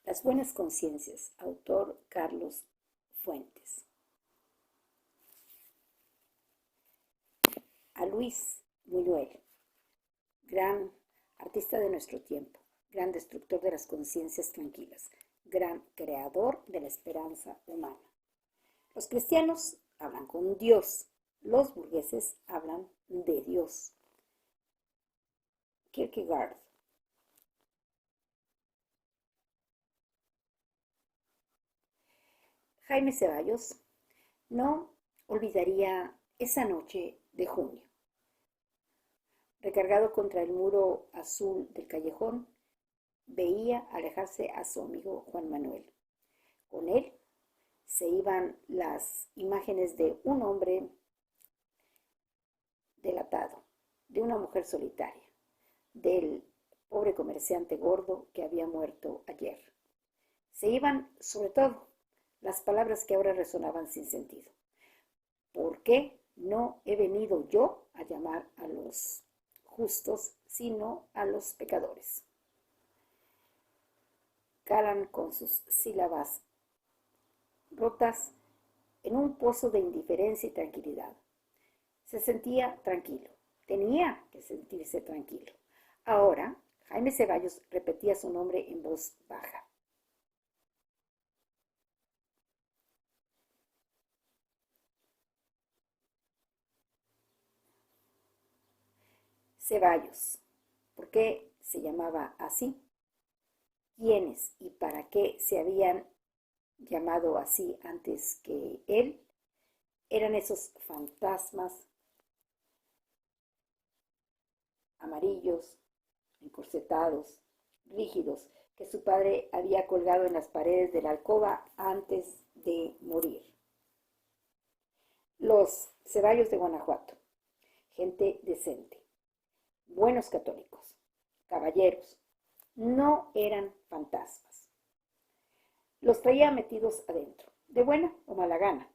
Las buenas conciencias, autor Carlos Fuentes. A Luis Buñuel, gran artista de nuestro tiempo, gran destructor de las conciencias tranquilas, gran creador de la esperanza humana. Los cristianos hablan con Dios, los burgueses hablan de Dios. Kierkegaard. Jaime Ceballos no olvidaría esa noche de junio. Recargado contra el muro azul del callejón, veía alejarse a su amigo Juan Manuel. Con él se iban las imágenes de un hombre delatado, de una mujer solitaria, del pobre comerciante gordo que había muerto ayer. Se iban, sobre todo, las palabras que ahora resonaban sin sentido. ¿Por qué no he venido yo a llamar a los justos, sino a los pecadores? Calan con sus sílabas rotas en un pozo de indiferencia y tranquilidad. Se sentía tranquilo, tenía que sentirse tranquilo. Ahora, Jaime Ceballos repetía su nombre en voz baja. Ceballos. ¿Por qué se llamaba así? ¿Quiénes y para qué se habían llamado así antes que él? Eran esos fantasmas amarillos, encorsetados, rígidos, que su padre había colgado en las paredes de la alcoba antes de morir. Los Ceballos de Guanajuato, gente decente, buenos católicos, caballeros, no eran fantasmas. Los traía metidos adentro, de buena o mala gana.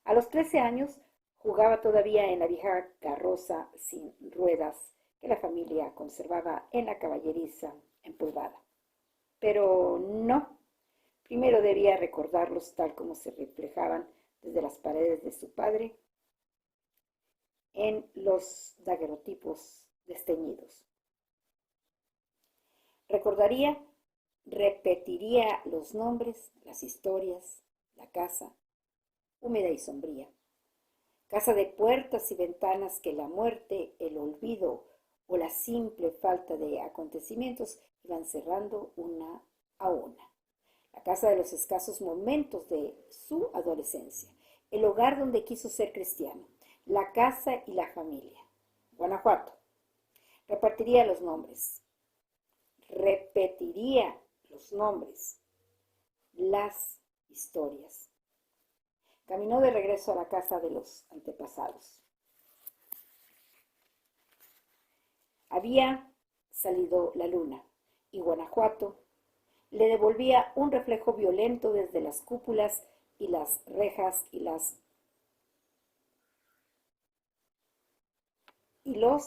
A los 13 años jugaba todavía en la vieja carroza sin ruedas que la familia conservaba en la caballeriza empolvada. Pero no, primero debía recordarlos tal como se reflejaban desde las paredes de su padre en los daguerrotipos desteñidos. Recordaría, repetiría los nombres, las historias, la casa, húmeda y sombría. Casa de puertas y ventanas que la muerte, el olvido o la simple falta de acontecimientos iban cerrando una a una. La casa de los escasos momentos de su adolescencia, el hogar donde quiso ser cristiano, la casa y la familia. Guanajuato. Repartiría los nombres, repetiría los nombres, las historias. Caminó de regreso a la casa de los antepasados. Había salido la luna y Guanajuato le devolvía un reflejo violento desde las cúpulas y las rejas y los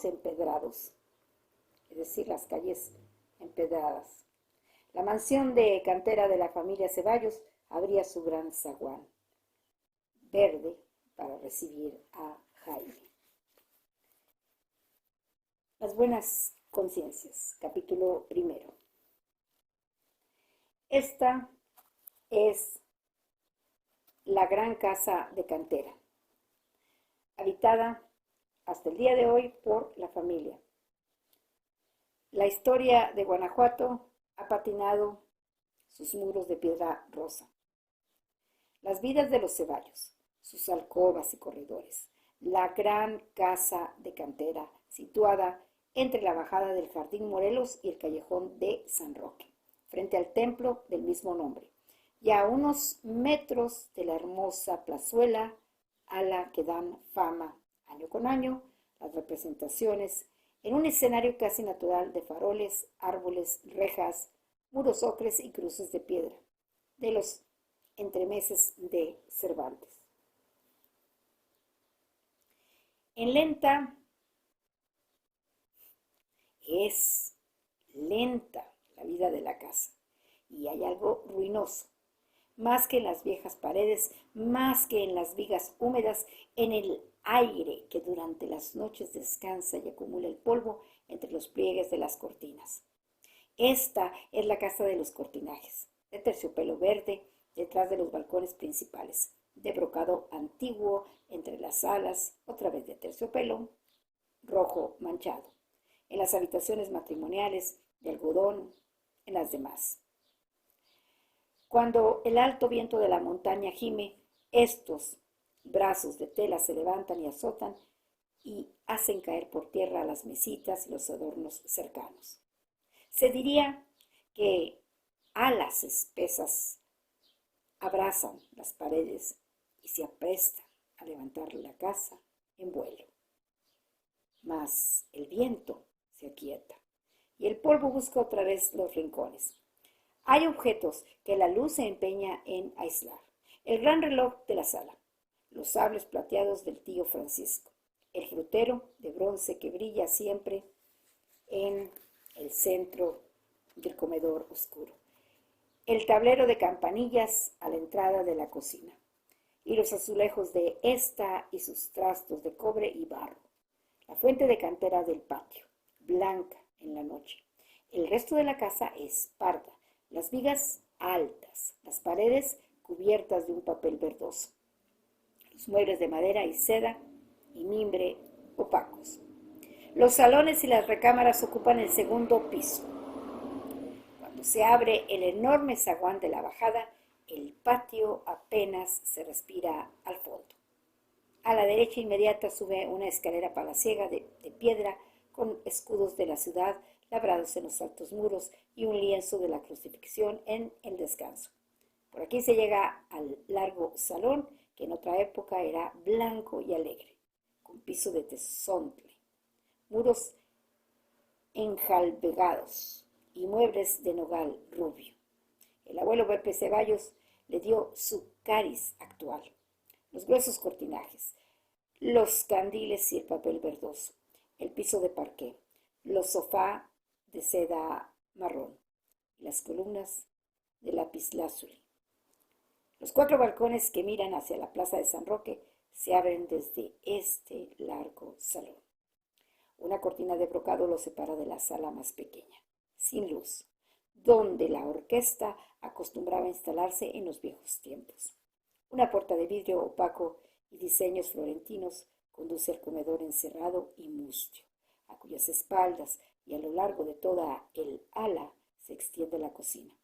empedrados, es decir, las calles empedradas. La mansión de cantera de la familia Ceballos abría su gran zaguán verde para recibir a Jaime. Las buenas conciencias, capítulo 1. Esta es la gran casa de cantera, habitada hasta el día de hoy por la familia. La historia de Guanajuato ha patinado sus muros de piedra rosa. Las vidas de los Ceballos, sus alcobas y corredores, la gran casa de cantera situada entre la bajada del Jardín Morelos y el callejón de San Roque, frente al templo del mismo nombre, y a unos metros de la hermosa plazuela a la que dan fama año con año las representaciones en un escenario casi natural de faroles, árboles, rejas, muros ocres y cruces de piedra, de los entremeses de Cervantes. En lenta, es lenta la vida de la casa, y hay algo ruinoso. Más que en las viejas paredes, más que en las vigas húmedas, en el aire que durante las noches descansa y acumula el polvo entre los pliegues de las cortinas. Esta es la casa de los cortinajes, de terciopelo verde, detrás de los balcones principales, de brocado antiguo entre las alas, otra vez de terciopelo rojo manchado, en las habitaciones matrimoniales, de algodón, en las demás. Cuando el alto viento de la montaña gime, estos brazos de tela se levantan y azotan y hacen caer por tierra las mesitas y los adornos cercanos. Se diría que alas espesas abrazan las paredes y se aprestan a levantar la casa en vuelo. Mas el viento se aquieta y el polvo busca otra vez los rincones. Hay objetos que la luz se empeña en aislar. El gran reloj de la sala, los sables plateados del tío Francisco, el frutero de bronce que brilla siempre en el centro del comedor oscuro, el tablero de campanillas a la entrada de la cocina, y los azulejos de esta y sus trastos de cobre y barro, la fuente de cantera del patio, blanca en la noche. El resto de la casa es parda, las vigas altas, las paredes cubiertas de un papel verdoso, los muebles de madera y seda y mimbre opacos. Los salones y las recámaras ocupan el segundo piso. Cuando se abre el enorme zaguán de la bajada, el patio apenas se respira al fondo. A la derecha inmediata sube una escalera palaciega de piedra con escudos de la ciudad labrados en los altos muros y un lienzo de la crucifixión en el descanso. Por aquí se llega al largo salón, que en otra época era blanco y alegre, con piso de tezontle, muros enjalbegados y muebles de nogal rubio. El abuelo Pepe Ceballos le dio su cariz actual, los gruesos cortinajes, los candiles y el papel verdoso, el piso de parqué, los sofás de seda marrón y las columnas de lapislázuli. Los 4 balcones que miran hacia la plaza de San Roque se abren desde este largo salón. Una cortina de brocado lo separa de la sala más pequeña, sin luz, donde la orquesta acostumbraba instalarse en los viejos tiempos. Una puerta de vidrio opaco y diseños florentinos conduce al comedor encerrado y mustio, a cuyas espaldas y a lo largo de toda el ala se extiende la cocina.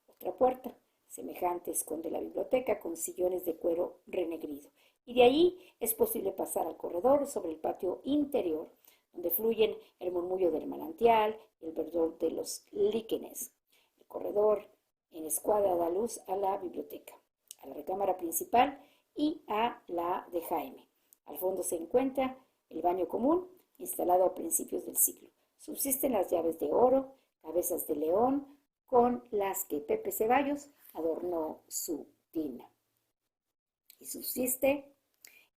Otra puerta semejante esconde la biblioteca con sillones de cuero renegrido, y de allí es posible pasar al corredor sobre el patio interior, donde fluyen el murmullo del manantial y el verdor de los líquenes. El corredor en escuadra da luz a la biblioteca, a la recámara principal y a la de Jaime. Al fondo se encuentra el baño común, instalado a principios del siglo. Subsisten las llaves de oro, cabezas de león, con las que Pepe Ceballos adornó su tina. Y subsiste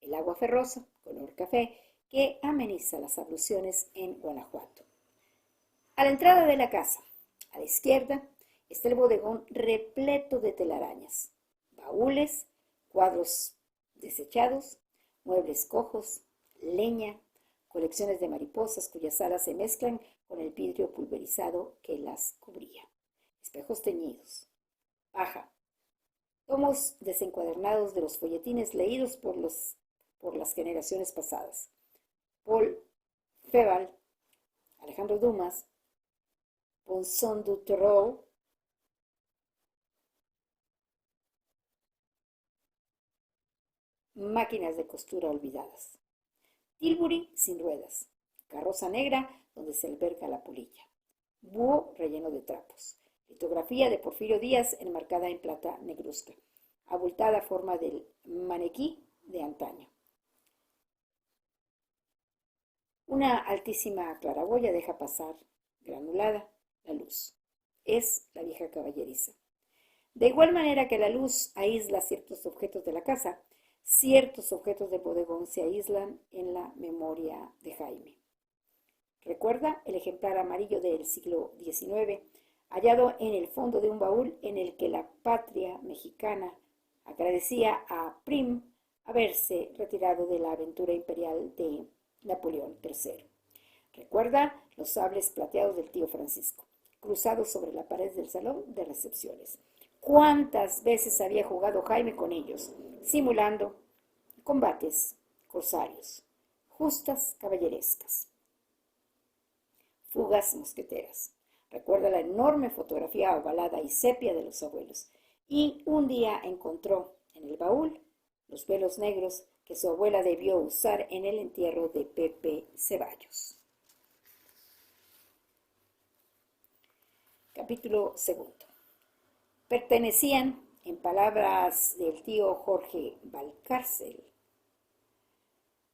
el agua ferrosa, color café, que ameniza las abluciones en Guanajuato. A la entrada de la casa, a la izquierda, está el bodegón repleto de telarañas, baúles, cuadros desechados, muebles cojos, leña, colecciones de mariposas cuyas alas se mezclan con el vidrio pulverizado que las cubría, espejos teñidos, paja, tomos desencuadernados de los folletines leídos por las generaciones pasadas. Paul Féval, Alejandro Dumas, Ponson du Terreau, máquinas de costura olvidadas. Tilbury sin ruedas, carroza negra donde se alberga la polilla, búho relleno de trapos, litografía de Porfirio Díaz enmarcada en plata negruzca, abultada forma del maniquí de antaño. Una altísima claraboya deja pasar, granulada, la luz. Es la vieja caballeriza. De igual manera que la luz aísla ciertos objetos de la casa, ciertos objetos del bodegón se aíslan en la memoria de Jaime. Recuerda el ejemplar amarillo del siglo XIX, hallado en el fondo de un baúl en el que la patria mexicana agradecía a Prim haberse retirado de la aventura imperial de Napoleón III. Recuerda los sables plateados del tío Francisco, cruzados sobre la pared del salón de recepciones. ¿Cuántas veces había jugado Jaime con ellos, simulando combates corsarios, justas caballerescas, fugas mosqueteras? Recuerda la enorme fotografía ovalada y sepia de los abuelos. Y un día encontró en el baúl los velos negros que su abuela debió usar en el entierro de Pepe Ceballos. Capítulo 2. Pertenecían, en palabras del tío Jorge Valcárcel,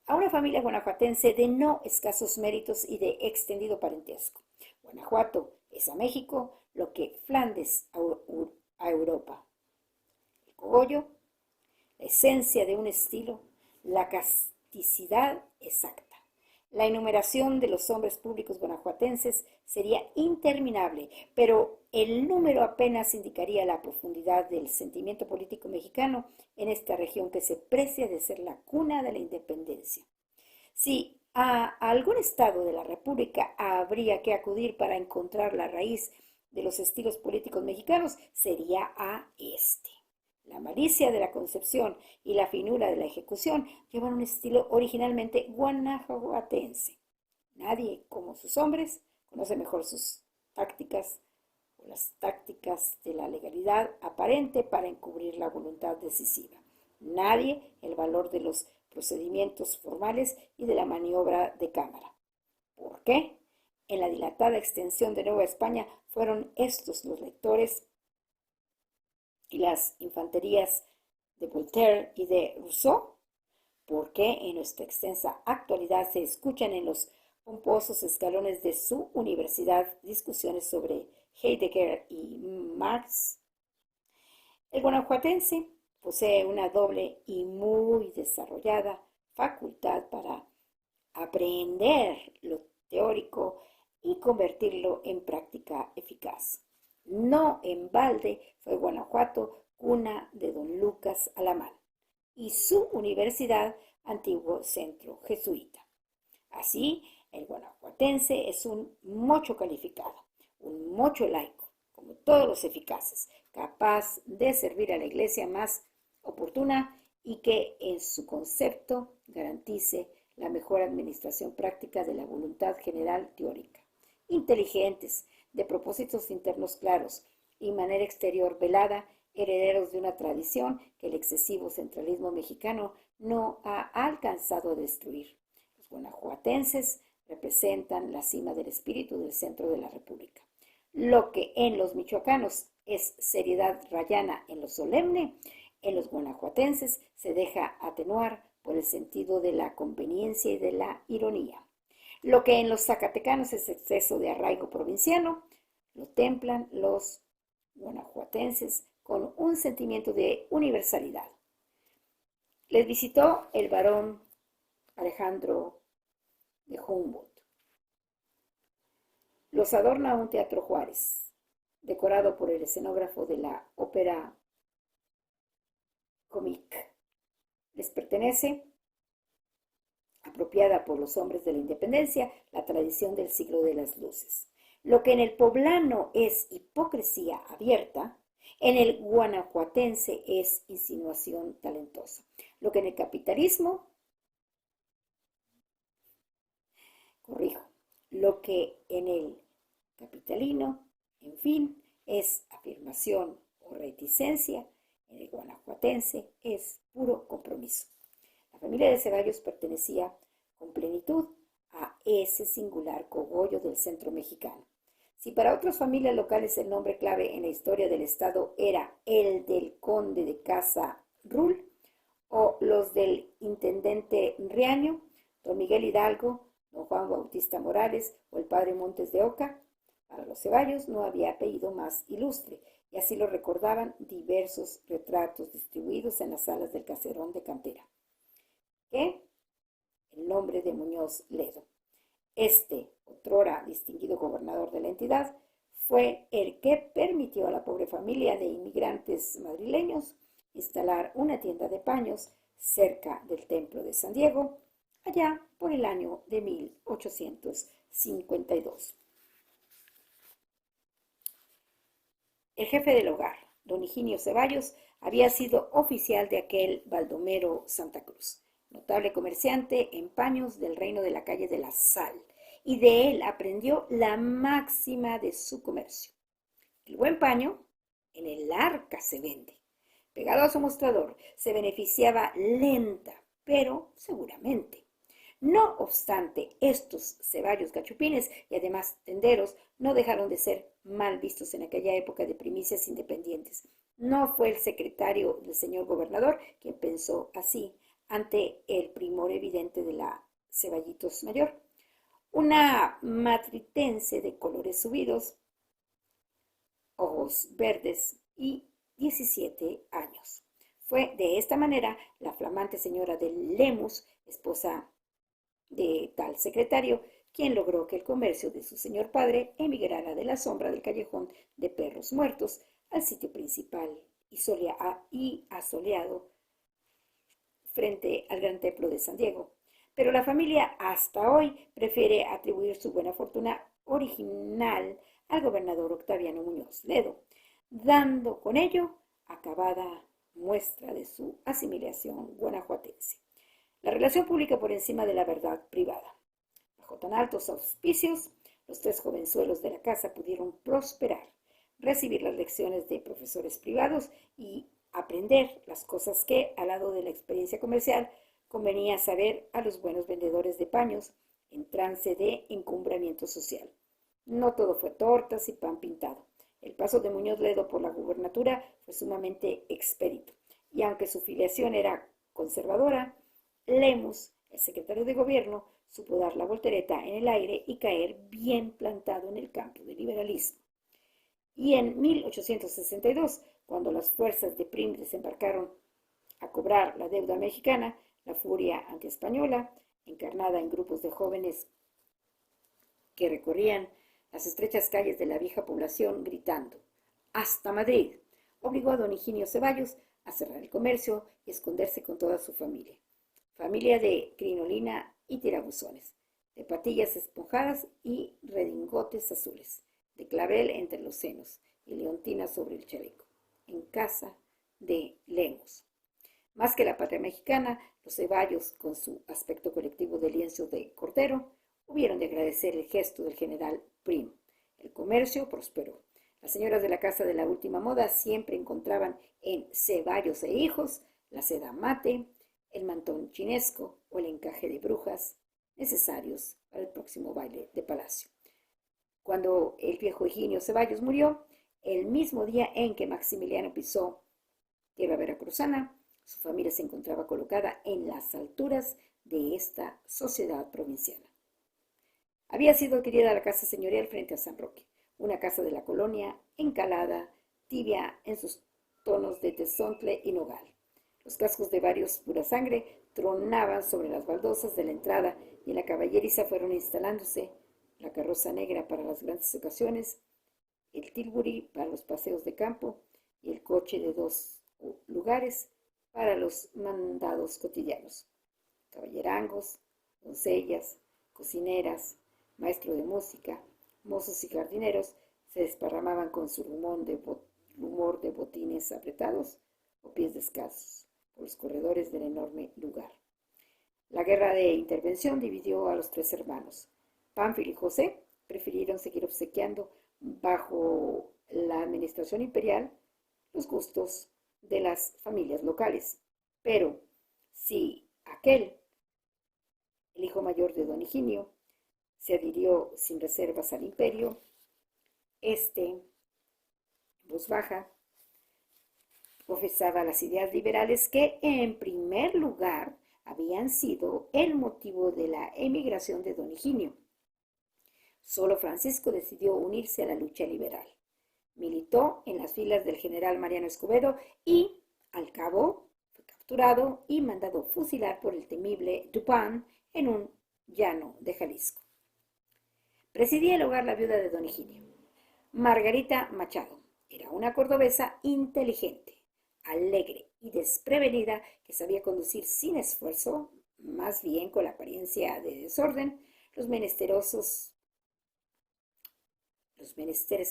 a una familia guanajuatense de no escasos méritos y de extendido parentesco. Guanajuato es a México lo que Flandes a Europa. El cogollo, la esencia de un estilo, la casticidad exacta. La enumeración de los hombres públicos guanajuatenses sería interminable, pero el número apenas indicaría la profundidad del sentimiento político mexicano en esta región que se precia de ser la cuna de la independencia. Si a algún estado de la República habría que acudir para encontrar la raíz de los estilos políticos mexicanos, sería a este. La malicia de la concepción y la finura de la ejecución llevan un estilo originalmente guanajuatense. Nadie, como sus hombres, conoce mejor sus tácticas o las tácticas de la legalidad aparente para encubrir la voluntad decisiva. Nadie el valor de los procedimientos formales y de la maniobra de cámara. ¿Por qué? En la dilatada extensión de Nueva España fueron estos los lectores y las infanterías de Voltaire y de Rousseau. ¿Por qué en nuestra extensa actualidad se escuchan en los pomposos escalones de su universidad discusiones sobre Heidegger y Marx? El guanajuatense posee una doble y muy desarrollada facultad para aprender lo teórico y convertirlo en práctica eficaz. No en balde fue Guanajuato cuna de don Lucas Alamán y su universidad antiguo centro jesuita. Así, el guanajuatense es un mocho calificado, un mocho laico, como todos los eficaces, capaz de servir a la iglesia más oportuna y que en su concepto garantice la mejor administración práctica de la voluntad general teórica. Inteligentes, de propósitos internos claros y manera exterior velada, herederos de una tradición que el excesivo centralismo mexicano no ha alcanzado a destruir. Los guanajuatenses representan la cima del espíritu del centro de la República. Lo que en los michoacanos es seriedad rayana en lo solemne, en los guanajuatenses se deja atenuar por el sentido de la conveniencia y de la ironía. Lo que en los zacatecanos es exceso de arraigo provinciano, lo templan los guanajuatenses con un sentimiento de universalidad. Les visitó el barón Alejandro de Humboldt. Los adorna un teatro Juárez, decorado por el escenógrafo de la ópera Comique. Les pertenece, apropiada por los hombres de la independencia, la tradición del siglo de las luces. Lo que en el poblano es hipocresía abierta, en el guanajuatense es insinuación talentosa. Lo que en el capitalismo, lo que en el capitalino, en fin, es afirmación o reticencia, en el guanajuatense es puro compromiso. La familia de Ceballos pertenecía con plenitud a ese singular cogollo del centro mexicano. Si para otras familias locales el nombre clave en la historia del Estado era el del conde de Casa Rull o los del intendente Riaño, don Miguel Hidalgo, don Juan Bautista Morales o el padre Montes de Oca, para los Ceballos no había apellido más ilustre, y así lo recordaban diversos retratos distribuidos en las salas del caserón de cantera. ¿Qué? El nombre de Muñoz Ledo. Este, otrora distinguido gobernador de la entidad, fue el que permitió a la pobre familia de inmigrantes madrileños instalar una tienda de paños cerca del Templo de San Diego, allá por el año de 1852. El jefe del hogar, don Higinio Ceballos, había sido oficial de aquel Baldomero Santa Cruz, notable comerciante en paños del reino de la calle de la Sal, y de él aprendió la máxima de su comercio. El buen paño en el arca se vende. Pegado a su mostrador, se beneficiaba lenta, pero seguramente. No obstante, estos Ceballos gachupines y además tenderos no dejaron de ser mal vistos en aquella época de primicias independientes. No fue el secretario del señor gobernador quien pensó así ante el primor evidente de la Ceballitos Mayor, una matritense de colores subidos, ojos verdes y 17 años. Fue de esta manera la flamante señora de Lemus, esposa de tal secretario, quien logró que el comercio de su señor padre emigrara de la sombra del callejón de perros muertos al sitio principal y asoleado frente al gran templo de San Diego. Pero la familia hasta hoy prefiere atribuir su buena fortuna original al gobernador Octaviano Muñoz Ledo, dando con ello acabada muestra de su asimilación guanajuatense. La relación pública por encima de la verdad privada. Bajo tan altos auspicios, los tres jovenzuelos de la casa pudieron prosperar, recibir las lecciones de profesores privados y aprender las cosas que, al lado de la experiencia comercial, convenía saber a los buenos vendedores de paños en trance de encumbramiento social. No todo fue tortas y pan pintado. El paso de Muñoz Ledo por la gubernatura fue sumamente expedito, y aunque su filiación era conservadora, Lemus, el secretario de gobierno, supo dar la voltereta en el aire y caer bien plantado en el campo del liberalismo. Y en 1862, cuando las fuerzas de Prim desembarcaron a cobrar la deuda mexicana, la furia antiespañola, encarnada en grupos de jóvenes que recorrían las estrechas calles de la vieja población gritando «¡Hasta Madrid!», obligó a don Higinio Ceballos a cerrar el comercio y esconderse con toda su familia. Familia de crinolina y tirabuzones, de patillas esponjadas y redingotes azules, de clavel entre los senos y leontina sobre el chaleco, en casa de Lemus. Más que la patria mexicana, los Ceballos, con su aspecto colectivo de lienzo de cordero, hubieron de agradecer el gesto del general Prim. El comercio prosperó. Las señoras de la casa de la última moda siempre encontraban en Ceballos e hijos la seda mate, el mantón chinesco o el encaje de brujas necesarios para el próximo baile de palacio. Cuando el viejo Higinio Ceballos murió, el mismo día en que Maximiliano pisó tierra veracruzana, su familia se encontraba colocada en las alturas de esta sociedad provinciana. Había sido adquirida la casa señorial frente a San Roque, una casa de la colonia encalada, tibia en sus tonos de tezontle y nogal. Los cascos de varios pura sangre tronaban sobre las baldosas de la entrada y en la caballeriza fueron instalándose la carroza negra para las grandes ocasiones, el tilburí para los paseos de campo y el coche de 2 lugares para los mandados cotidianos. Caballerangos, doncellas, cocineras, maestro de música, mozos y jardineros se desparramaban con su rumor de botines apretados o pies descalzos por los corredores del enorme lugar. La guerra de intervención dividió a los 3 hermanos. Pánfilo y José prefirieron seguir obsequiando bajo la administración imperial los gustos de las familias locales. Pero si aquel, el hijo mayor de don Higinio, se adhirió sin reservas al imperio, en voz baja, profesaba las ideas liberales que, en primer lugar, habían sido el motivo de la emigración de don Higinio. Solo Francisco decidió unirse a la lucha liberal. Militó en las filas del general Mariano Escobedo y, al cabo, fue capturado y mandado fusilar por el temible Dupin en un llano de Jalisco. Presidía el hogar la viuda de don Higinio, Margarita Machado era una cordobesa inteligente, alegre y desprevenida que sabía conducir sin esfuerzo, más bien con la apariencia de desorden, los menesteres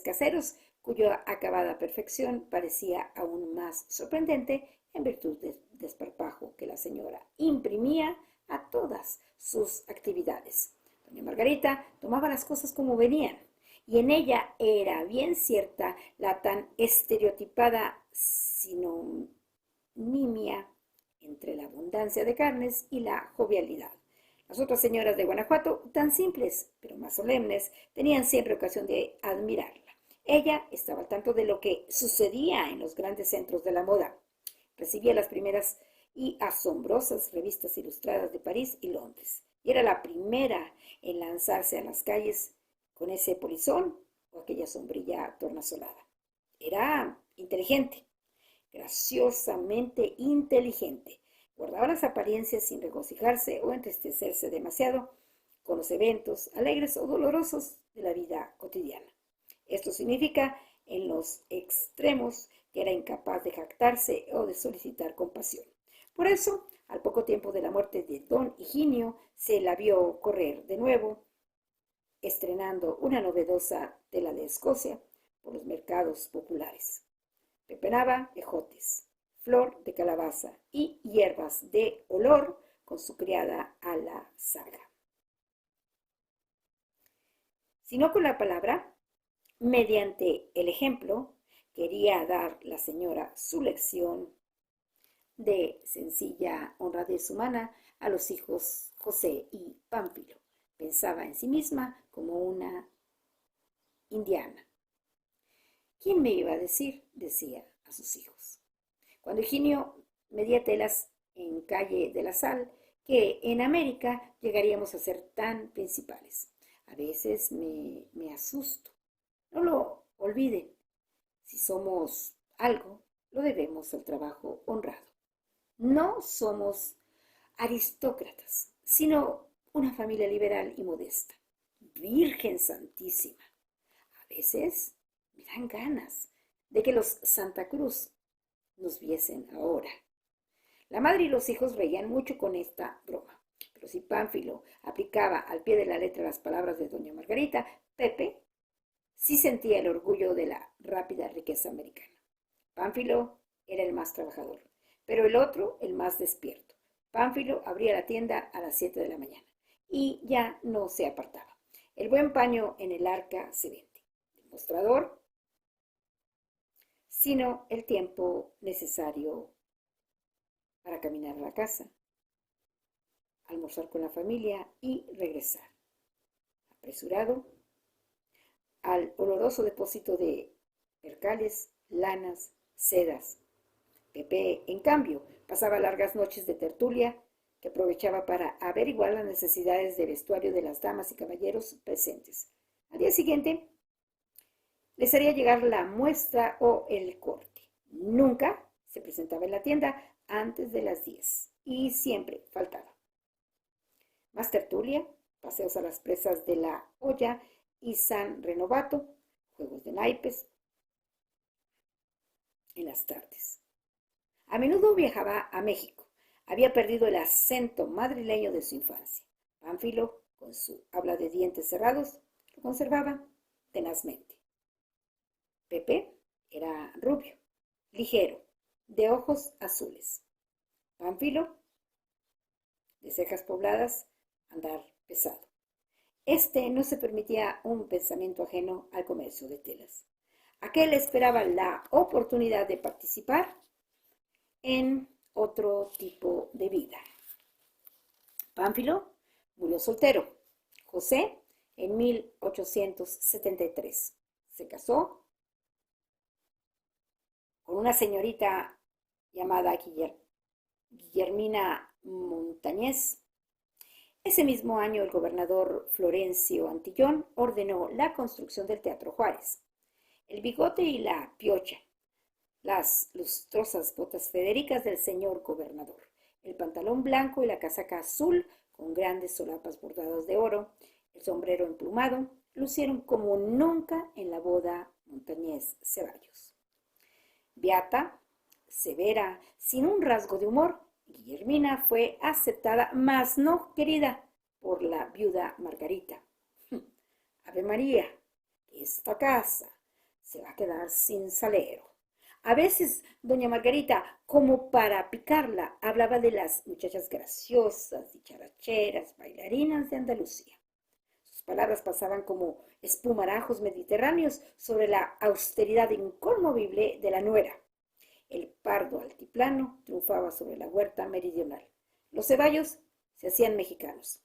caseros, cuya acabada perfección parecía aún más sorprendente en virtud del desparpajo que la señora imprimía a todas sus actividades. Doña Margarita tomaba las cosas como venían, y en ella era bien cierta la tan estereotipada sinonimia entre la abundancia de carnes y la jovialidad. Las otras señoras de Guanajuato, tan simples, pero más solemnes, tenían siempre ocasión de admirarla. Ella estaba al tanto de lo que sucedía en los grandes centros de la moda. Recibía las primeras y asombrosas revistas ilustradas de París y Londres. Y era la primera en lanzarse a las calles con ese polizón o aquella sombrilla tornasolada. Era inteligente, graciosamente inteligente. Guardaba las apariencias sin regocijarse o entristecerse demasiado con los eventos alegres o dolorosos de la vida cotidiana. Esto significa, en los extremos, que era incapaz de jactarse o de solicitar compasión. Por eso, al poco tiempo de la muerte de don Higinio, se la vio correr de nuevo, estrenando una novedosa tela de Escocia por los mercados populares. Pepenaba ejotes, flor de calabaza y hierbas de olor con su criada a la saga. Si no con la palabra, mediante el ejemplo, quería dar la señora su lección de sencilla honradez humana a los hijos José y Pánfilo. Pensaba en sí misma como una indiana. ¿Quién me iba a decir?, decía a sus hijos. Cuando Higinio medía telas en calle de la Sal, que en América llegaríamos a ser tan principales. A veces me asusto. No lo olviden. Si somos algo, lo debemos al trabajo honrado. No somos aristócratas, sino una familia liberal y modesta. Virgen Santísima. A veces me dan ganas de que los Santa Cruz nos viesen ahora. La madre y los hijos reían mucho con esta broma, pero si Pánfilo aplicaba al pie de la letra las palabras de doña Margarita, Pepe sí sentía el orgullo de la rápida riqueza americana. Pánfilo era el más trabajador, pero el otro el más despierto. Pánfilo abría la tienda a las 7 de la mañana y ya no se apartaba. El buen paño en el arca se vende. El mostrador, sino el tiempo necesario para caminar a la casa, almorzar con la familia y regresar. Apresurado al oloroso depósito de percales, lanas, sedas. Pepe, en cambio, pasaba largas noches de tertulia que aprovechaba para averiguar las necesidades de vestuario de las damas y caballeros presentes. Al día siguiente les haría llegar la muestra o el corte. Nunca se presentaba en la tienda antes de las 10 y siempre faltaba. Más tertulia, paseos a las presas de la Olla y San Renovato, juegos de naipes en las tardes. A menudo viajaba a México. Había perdido el acento madrileño de su infancia. Pánfilo, con su habla de dientes cerrados, lo conservaba tenazmente. Pepe era rubio, ligero, de ojos azules. Pánfilo, de cejas pobladas, andar pesado. No se permitía un pensamiento ajeno al comercio de telas. Aquel esperaba la oportunidad de participar en otro tipo de vida. Pánfilo murió soltero. José en 1873. Se casó con una señorita llamada Guillermina Montañez. Ese mismo año el gobernador Florencio Antillón ordenó la construcción del Teatro Juárez. El bigote y la piocha, las lustrosas botas federicas del señor gobernador, el pantalón blanco y la casaca azul con grandes solapas bordadas de oro, el sombrero emplumado, lucieron como nunca en la boda Montañés-Ceballos. Beata, severa, sin un rasgo de humor, Guillermina fue aceptada, mas no querida, por la viuda Margarita. Ave María, esta casa se va a quedar sin salero. A veces doña Margarita, como para picarla, hablaba de las muchachas graciosas, dicharacheras, bailarinas de Andalucía. Sus palabras pasaban como espumarajos mediterráneos sobre la austeridad inconmovible de la nuera. El pardo altiplano triunfaba sobre la huerta meridional. Los Ceballos se hacían mexicanos.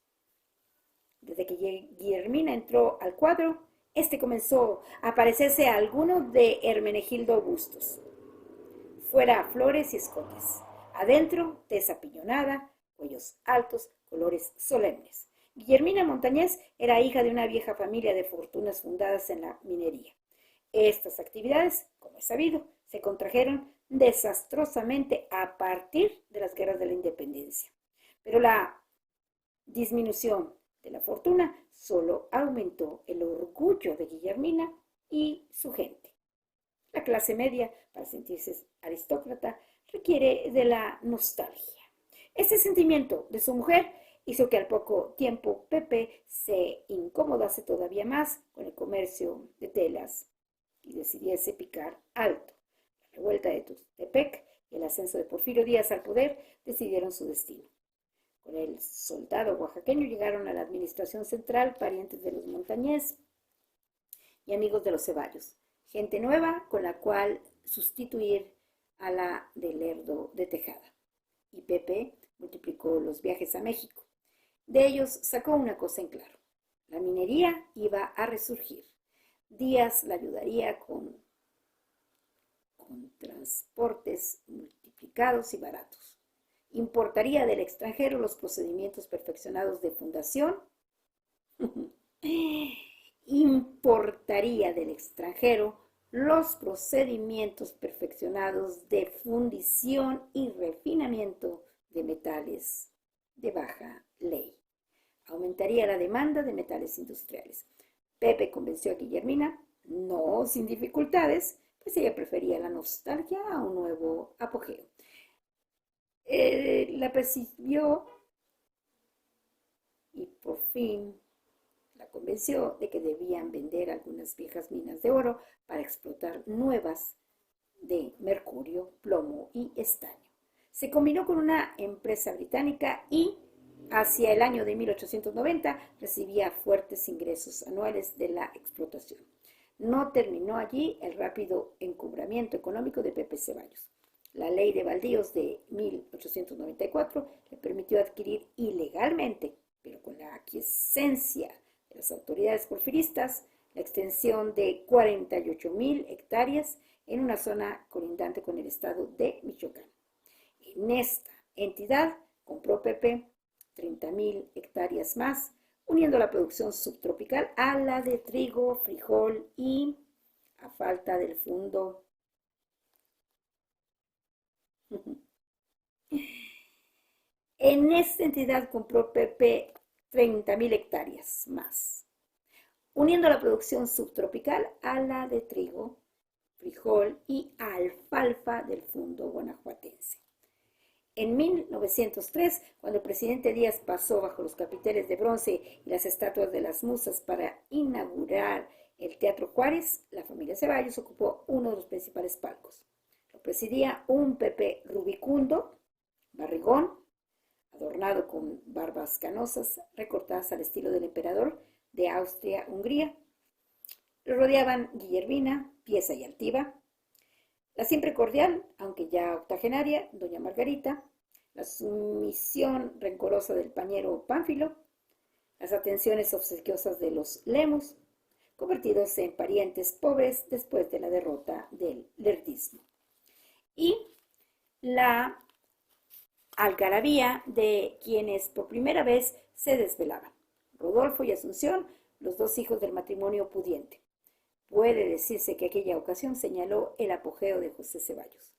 Desde que Guillermina entró al cuadro, este comenzó a parecerse a alguno de Hermenegildo Bustos. Fuera flores y escotes. Adentro, tez apiñonada, cuellos altos, colores solemnes. Guillermina Montañés era hija de una vieja familia de fortunas fundadas en la minería. Estas actividades, como es sabido, se contrajeron desastrosamente a partir de las guerras de la independencia. Pero la disminución de la fortuna solo aumentó el orgullo de Guillermina y su gente. La clase media, para sentirse aristócrata, requiere de la nostalgia. Este sentimiento de su mujer hizo que al poco tiempo Pepe se incomodase todavía más con el comercio de telas y decidiese picar alto. La revuelta de Tuxtepec y el ascenso de Porfirio Díaz al poder decidieron su destino. Con el soldado oaxaqueño llegaron a la administración central parientes de los Montañés y amigos de los Ceballos, gente nueva con la cual sustituir a la de Lerdo de Tejada. Y Pepe multiplicó los viajes a México. De ellos sacó una cosa en claro: la minería iba a resurgir. Díaz la ayudaría con transportes multiplicados y baratos. Importaría del extranjero los procedimientos perfeccionados de fundación. Importaría del extranjero los procedimientos perfeccionados de fundición y refinamiento de metales de baja ley. Aumentaría la demanda de metales industriales. Pepe convenció a Guillermina, no sin dificultades, pues ella prefería la nostalgia a un nuevo apogeo. La percibió y por fin la convenció de que debían vender algunas viejas minas de oro para explotar nuevas de mercurio, plomo y estaño. Se combinó con una empresa británica y hacia el año de 1890 recibía fuertes ingresos anuales de la explotación. No terminó allí el rápido encumbramiento económico de Pepe Ceballos. La ley de baldíos de 1894 le permitió adquirir ilegalmente, pero con la aquiescencia de las autoridades porfiristas, la extensión de 48,000 hectáreas en una zona colindante con el estado de Michoacán. En esta entidad compró Pepe 30,000 hectáreas más, uniendo la producción subtropical a la de trigo, frijol y, a falta del fundo, en esta entidad compró Pepe 30,000 hectáreas más, uniendo la producción subtropical a la de trigo, frijol y alfalfa del fundo guanajuatense. En 1903, cuando el presidente Díaz pasó bajo los capiteles de bronce y las estatuas de las musas para inaugurar el Teatro Juárez, la familia Ceballos ocupó uno de los principales palcos. Lo presidía un Pepe rubicundo, barrigón, adornado con barbas canosas recortadas al estilo del emperador de Austria-Hungría. Lo rodeaban Guillermina, pieza y altiva, la siempre cordial, aunque ya octogenaria, doña Margarita, la sumisión rencorosa del pañero Pánfilo, las atenciones obsequiosas de los Lemus, convertidos en parientes pobres después de la derrota del lerdismo, y la algarabía de quienes por primera vez se desvelaban: Rodolfo y Asunción, los dos hijos del matrimonio pudiente. Puede decirse que aquella ocasión señaló el apogeo de José Ceballos.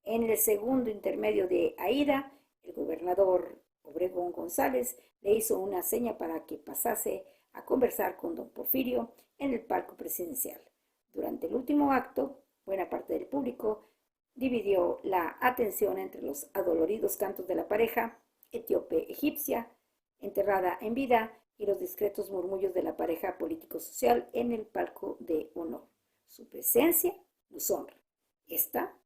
En el segundo intermedio de Aída, el gobernador Obregón González le hizo una seña para que pasase a conversar con don Porfirio en el palco presidencial. Durante el último acto, buena parte del público dividió la atención entre los adoloridos cantos de la pareja etíope-egipcia, enterrada en vida, y los discretos murmullos de la pareja político-social en el palco de honor. Su presencia nos honra. Esta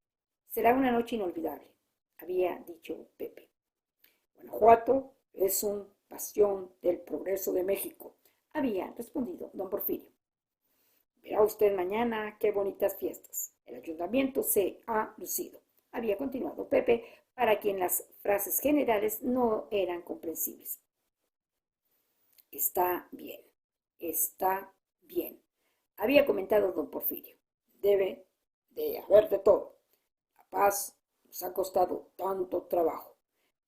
será una noche inolvidable, había dicho Pepe. Guanajuato es un bastión del progreso de México, había respondido don Porfirio. Verá usted mañana qué bonitas fiestas. El ayuntamiento se ha lucido, había continuado Pepe, para quien las frases generales no eran comprensibles. Está bien, había comentado don Porfirio. Debe de haber de todo. La paz nos ha costado tanto trabajo.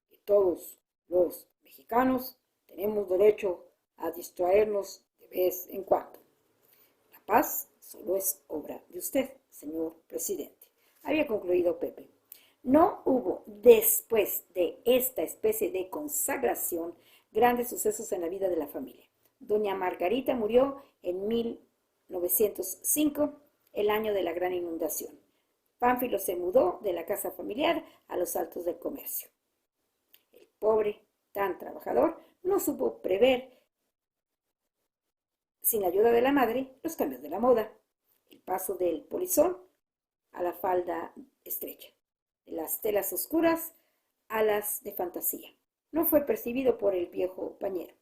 Y todos los mexicanos tenemos derecho a distraernos de vez en cuando. La paz solo es obra de usted, señor presidente, había concluido Pepe. No hubo, después de esta especie de consagración, grandes sucesos en la vida de la familia. Doña Margarita murió en 1905, el año de la gran inundación. Pánfilo se mudó de la casa familiar a los Altos del Comercio. El pobre, tan trabajador, no supo prever, sin la ayuda de la madre, los cambios de la moda, el paso del polizón a la falda estrecha, de las telas oscuras a las de fantasía. No fue percibido por el viejo pañero.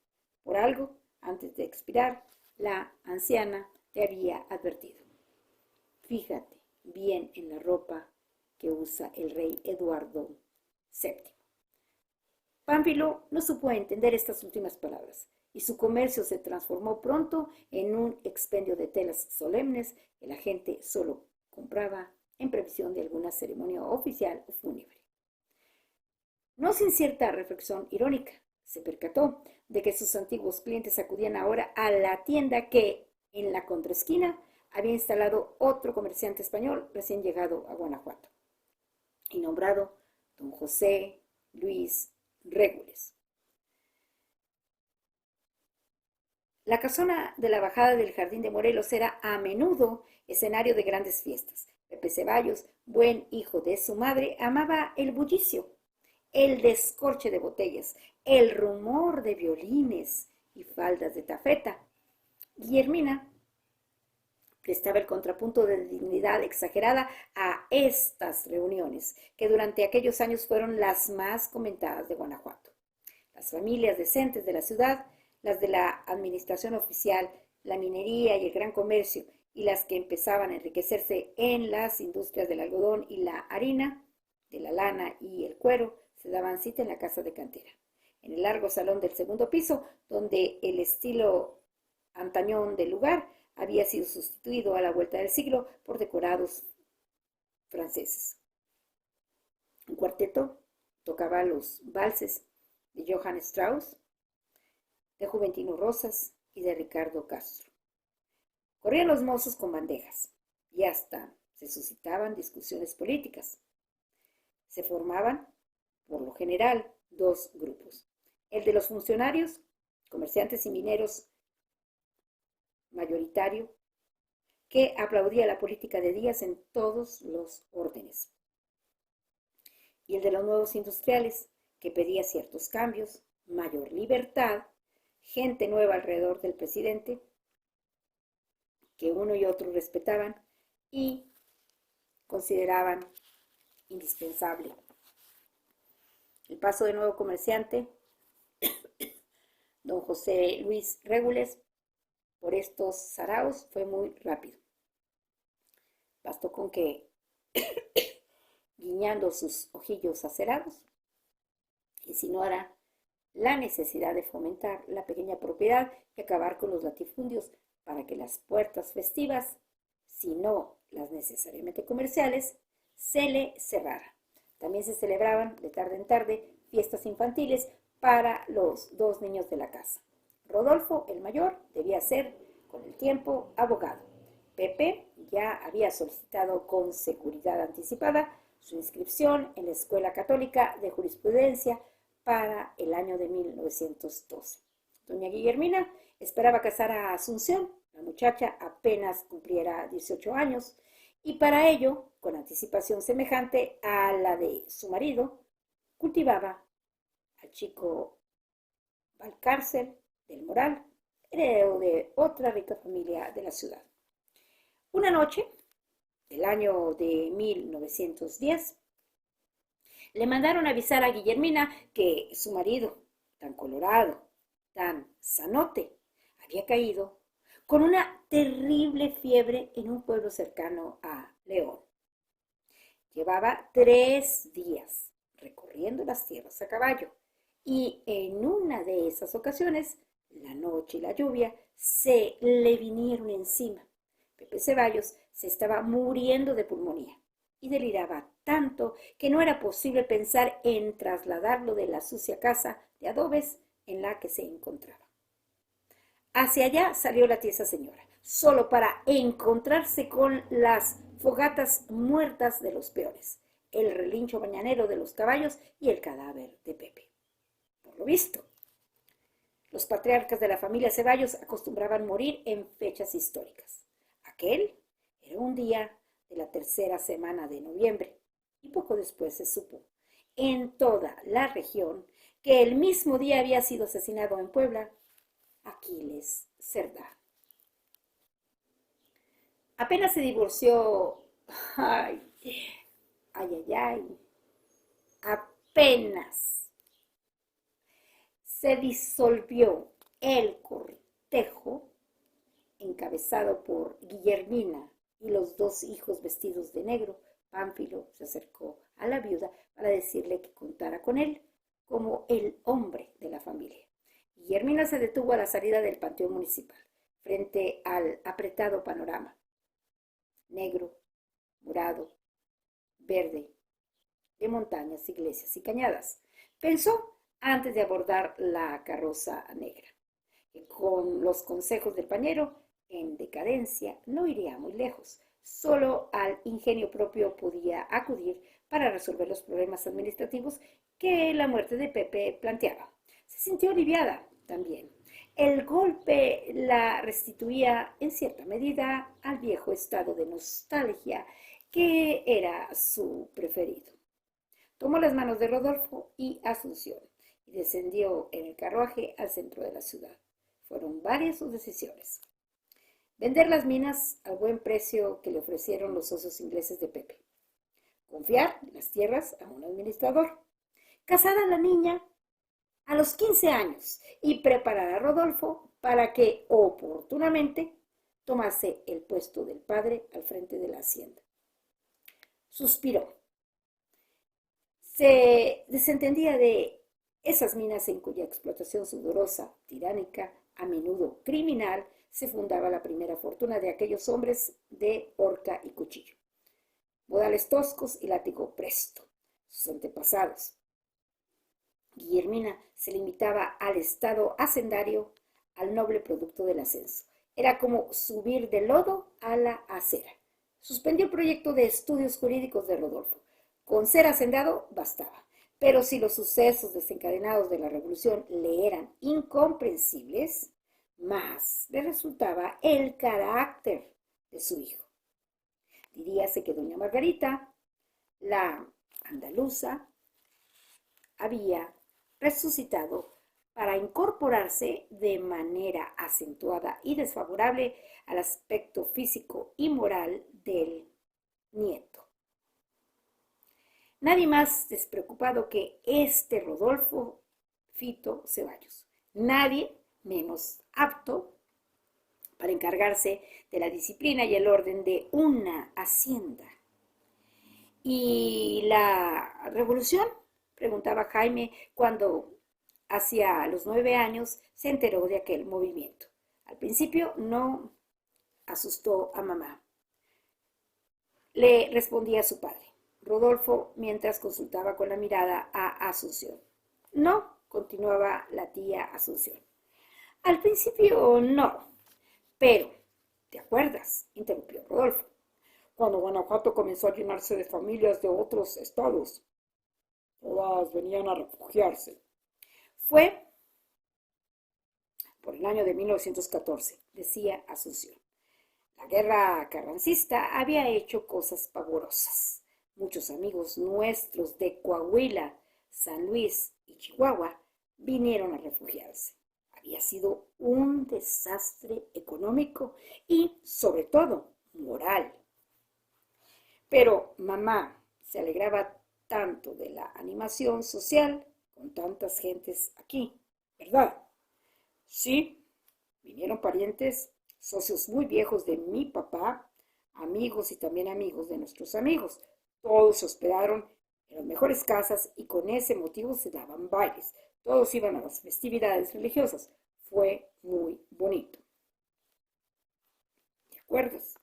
Por algo, antes de expirar, la anciana le había advertido. Fíjate bien en la ropa que usa el rey Eduardo VII. Pánfilo no supo entender estas últimas palabras, y su comercio se transformó pronto en un expendio de telas solemnes que la gente solo compraba en previsión de alguna ceremonia oficial o fúnebre. No sin cierta reflexión irónica, se percató de que sus antiguos clientes acudían ahora a la tienda que, en la contraesquina, había instalado otro comerciante español recién llegado a Guanajuato, y nombrado don José Luis Régules. La casona de la bajada del Jardín de Morelos era a menudo escenario de grandes fiestas. Pepe Ceballos, buen hijo de su madre, amaba el bullicio, el descorche de botellas, el rumor de violines y faldas de tafeta. Guillermina prestaba el contrapunto de dignidad exagerada a estas reuniones, que durante aquellos años fueron las más comentadas de Guanajuato. Las familias decentes de la ciudad, las de la administración oficial, la minería y el gran comercio, y las que empezaban a enriquecerse en las industrias del algodón y la harina, de la lana y el cuero, se daban cita en la casa de cantera, en el largo salón del segundo piso, donde el estilo antañón del lugar había sido sustituido a la vuelta del siglo por decorados franceses. Un cuarteto tocaba los valses de Johann Strauss, de Juventino Rosas y de Ricardo Castro. Corrían los mozos con bandejas y hasta se suscitaban discusiones políticas. Se formaban, por lo general, dos grupos: el de los funcionarios, comerciantes y mineros mayoritario, que aplaudía la política de Díaz en todos los órdenes, y el de los nuevos industriales, que pedía ciertos cambios, mayor libertad, gente nueva alrededor del presidente, que uno y otro respetaban y consideraban indispensable. El paso del nuevo comerciante, don José Luis Régules, por estos saraos fue muy rápido. Bastó con que, guiñando sus ojillos acerados, insinuara la necesidad de fomentar la pequeña propiedad y acabar con los latifundios para que las puertas festivas, si no las necesariamente comerciales, se le cerraran. También se celebraban de tarde en tarde fiestas infantiles para los dos niños de la casa. Rodolfo, el mayor, debía ser, con el tiempo, abogado. Pepe ya había solicitado con seguridad anticipada su inscripción en la Escuela Católica de Jurisprudencia para el año de 1912. Doña Guillermina esperaba casar a Asunción. La muchacha apenas cumpliera 18 años y para ello, con anticipación semejante a la de su marido, cultivaba al chico Valcárcel del Moral, heredero de otra rica familia de la ciudad. Una noche del año de 1910, le mandaron avisar a Guillermina que su marido, tan colorado, tan sanote, había caído con una terrible fiebre en un pueblo cercano a León. Llevaba 3 días recorriendo las tierras a caballo y en una de esas ocasiones, la noche y la lluvia se le vinieron encima. Pepe Ceballos se estaba muriendo de pulmonía y deliraba tanto que no era posible pensar en trasladarlo de la sucia casa de adobes en la que se encontraba. Hacia allá salió la tiesa señora, solo para encontrarse con las fogatas muertas de los peores, el relincho mañanero de los caballos y el cadáver de Pepe. Por lo visto, los patriarcas de la familia Ceballos acostumbraban morir en fechas históricas. Aquel era un día de la tercera semana de noviembre y poco después se supo en toda la región que el mismo día había sido asesinado en Puebla Aquiles Cerdá. Apenas se divorció, ay, apenas se disolvió el cortejo encabezado por Guillermina y los 2 hijos vestidos de negro. Pánfilo se acercó a la viuda para decirle que contara con él como el hombre de la familia. Guillermina se detuvo a la salida del panteón municipal, frente al apretado panorama. Negro, morado, verde, de montañas, iglesias y cañadas. Pensó antes de abordar la carroza negra, que con los consejos del pañero, en decadencia, no iría muy lejos. Solo al ingenio propio podía acudir para resolver los problemas administrativos que la muerte de Pepe planteaba. Se sintió aliviada también. El golpe la restituía en cierta medida al viejo estado de nostalgia que era su preferido. Tomó las manos de Rodolfo y Asunción y descendió en el carruaje al centro de la ciudad. Fueron varias sus decisiones. Vender las minas al buen precio que le ofrecieron los socios ingleses de Pepe. Confiar las tierras a un administrador. Casar a la niña a los 15 años y preparar a Rodolfo para que oportunamente tomase el puesto del padre al frente de la hacienda. Suspiró. Se desentendía de esas minas en cuya explotación sudorosa, tiránica, a menudo criminal, se fundaba la primera fortuna de aquellos hombres de horca y cuchillo. Modales toscos y látigo presto, sus antepasados. Guillermina se limitaba al estado hacendario, al noble producto del ascenso. Era como subir del lodo a la acera. Suspendió el proyecto de estudios jurídicos de Rodolfo. Con ser hacendado bastaba. Pero si los sucesos desencadenados de la revolución le eran incomprensibles, más le resultaba el carácter de su hijo. Diríase que doña Margarita, la andaluza, había resucitado para incorporarse de manera acentuada y desfavorable al aspecto físico y moral del nieto. Nadie más despreocupado que este Rodolfo Fito Ceballos. Nadie menos apto para encargarse de la disciplina y el orden de una hacienda. ¿Y la revolución?, preguntaba Jaime cuando, hacia los 9 años, se enteró de aquel movimiento. Al principio no asustó a mamá. Le respondía a su padre, Rodolfo, mientras consultaba con la mirada a Asunción. No, continuaba la tía Asunción. Al principio no, pero, ¿te acuerdas?, interrumpió Rodolfo, cuando Guanajuato comenzó a llenarse de familias de otros estados. Todas venían a refugiarse. Fue por el año de 1914, decía Asunción. La guerra carrancista había hecho cosas pavorosas. Muchos amigos nuestros de Coahuila, San Luis y Chihuahua vinieron a refugiarse. Había sido un desastre económico y, sobre todo, moral. Pero mamá se alegraba tanto de la animación social con tantas gentes aquí, ¿verdad? Sí, vinieron parientes, socios muy viejos de mi papá, amigos y también amigos de nuestros amigos. Todos se hospedaron en las mejores casas y con ese motivo se daban bailes. Todos iban a las festividades religiosas. Fue muy bonito. ¿Te acuerdas?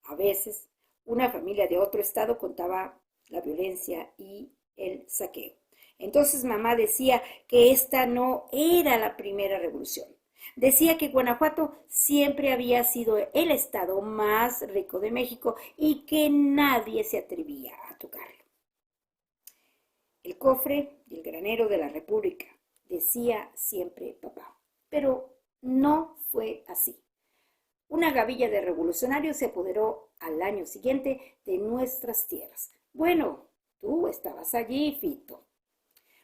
A veces una familia de otro estado contaba la violencia y el saqueo. Entonces mamá decía que esta no era la primera revolución. Decía que Guanajuato siempre había sido el estado más rico de México y que nadie se atrevía a tocarlo. El cofre y el granero de la República, decía siempre papá. Pero no fue así. Una gavilla de revolucionarios se apoderó al año siguiente de nuestras tierras. Bueno, tú estabas allí, Fito.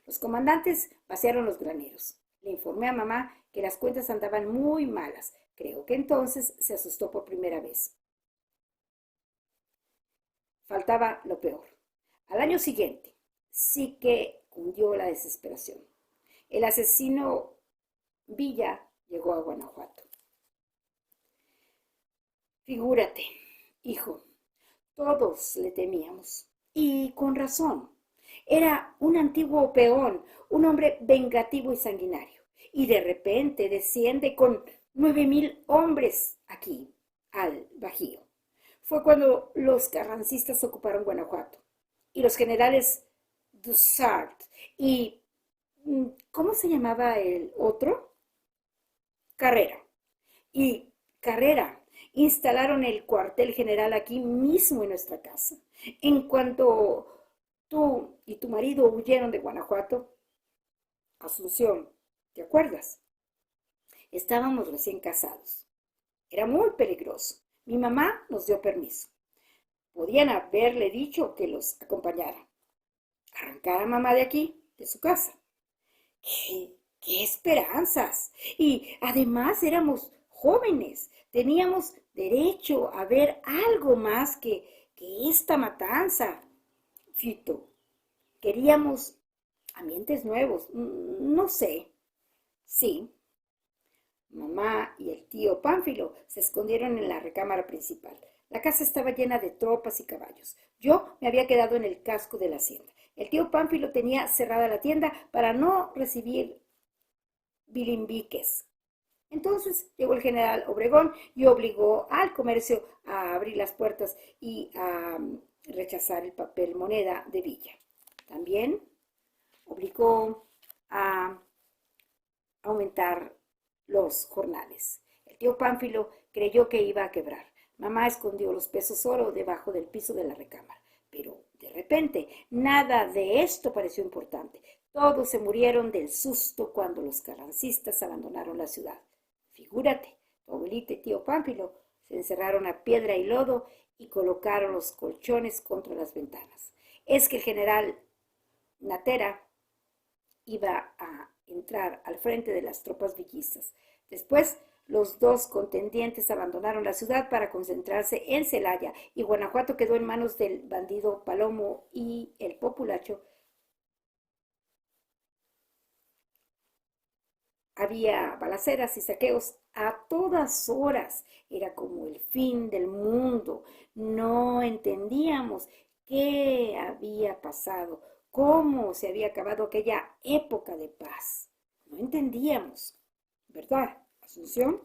Los comandantes vaciaron los graneros. Le informé a mamá que las cuentas andaban muy malas. Creo que entonces se asustó por primera vez. Faltaba lo peor. Al año siguiente sí que cundió la desesperación. El asesino Villa llegó a Guanajuato. Figúrate, hijo, todos le temíamos. Y con razón. Era un antiguo peón, un hombre vengativo y sanguinario. Y de repente desciende con 9,000 hombres aquí, al Bajío. Fue cuando los carrancistas ocuparon Guanajuato. Y los generales Dussart y ¿cómo se llamaba el otro? Carrera. Y Carrera instalaron el cuartel general aquí mismo en nuestra casa. En cuanto tú y tu marido huyeron de Guanajuato, Asunción, ¿te acuerdas? Estábamos recién casados. Era muy peligroso. Mi mamá nos dio permiso. Podían haberle dicho que los acompañara. Arrancar a mamá de aquí, de su casa. ¡Qué esperanzas! Y además éramos jóvenes. Teníamos derecho a ver algo más que esta matanza. Fito, queríamos ambientes nuevos. No sé. Sí. Mamá y el tío Pánfilo se escondieron en la recámara principal. La casa estaba llena de tropas y caballos. Yo me había quedado en el casco de la hacienda. El tío Pánfilo tenía cerrada la tienda para no recibir bilimbiques. Entonces llegó el general Obregón y obligó al comercio a abrir las puertas y a rechazar el papel moneda de Villa. También obligó a aumentar los jornales. El tío Pánfilo creyó que iba a quebrar. Mamá escondió los pesos oro debajo del piso de la recámara. Pero de repente nada de esto pareció importante. Todos se murieron del susto cuando los carrancistas abandonaron la ciudad. Figúrate, tu abuelita y tío Pánfilo se encerraron a piedra y lodo y colocaron los colchones contra las ventanas. Es que el general Natera iba a entrar al frente de las tropas villistas. Después, los dos contendientes abandonaron la ciudad para concentrarse en Celaya y Guanajuato quedó en manos del bandido Palomo y el populacho. Había balaceras y saqueos a todas horas. Era como el fin del mundo. No entendíamos qué había pasado, cómo se había acabado aquella época de paz. No entendíamos, ¿verdad, Asunción?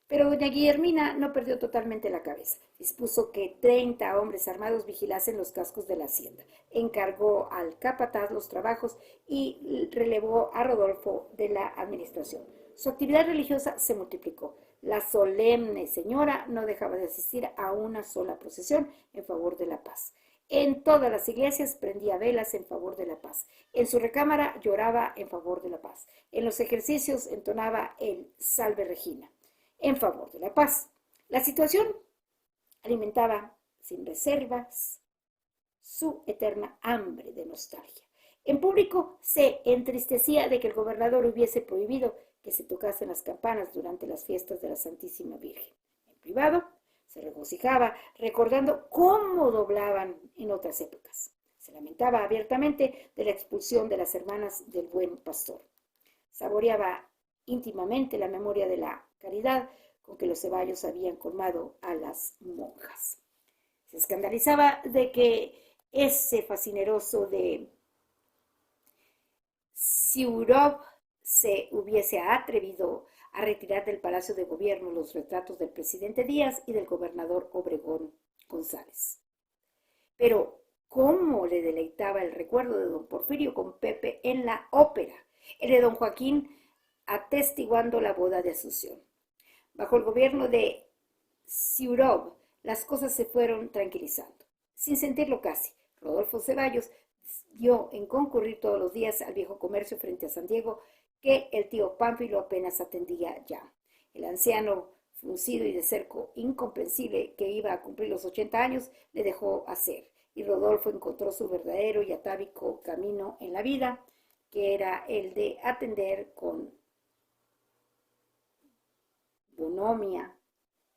Pero doña Guillermina no perdió totalmente la cabeza. Dispuso que 30 hombres armados vigilasen los cascos de la hacienda. Encargó al capataz los trabajos y relevó a Rodolfo de la administración. Su actividad religiosa se multiplicó. La solemne señora no dejaba de asistir a una sola procesión en favor de la paz. En todas las iglesias prendía velas en favor de la paz. En su recámara lloraba en favor de la paz. En los ejercicios entonaba el Salve Regina en favor de la paz. La situación alimentaba sin reservas su eterna hambre de nostalgia. En público se entristecía de que el gobernador hubiese prohibido que se tocasen las campanas durante las fiestas de la Santísima Virgen. En privado se regocijaba recordando cómo doblaban en otras épocas. Se lamentaba abiertamente de la expulsión de las hermanas del Buen Pastor. Saboreaba íntimamente la memoria de la caridad con que los Ceballos habían colmado a las monjas. Se escandalizaba de que ese fascineroso de Siurov se hubiese atrevido a retirar del Palacio de Gobierno los retratos del presidente Díaz y del gobernador Obregón González. Pero cómo le deleitaba el recuerdo de don Porfirio con Pepe en la ópera, el de don Joaquín atestiguando la boda de Asunción. Bajo el gobierno de Siurov, las cosas se fueron tranquilizando. Sin sentirlo casi, Rodolfo Ceballos dio en concurrir todos los días al viejo comercio frente a San Diego, que el tío Pánfilo apenas atendía ya. El anciano, fruncido y de cerco incomprensible, que iba a cumplir los 80 años, le dejó hacer, y Rodolfo encontró su verdadero y atávico camino en la vida, que era el de atender con bonomia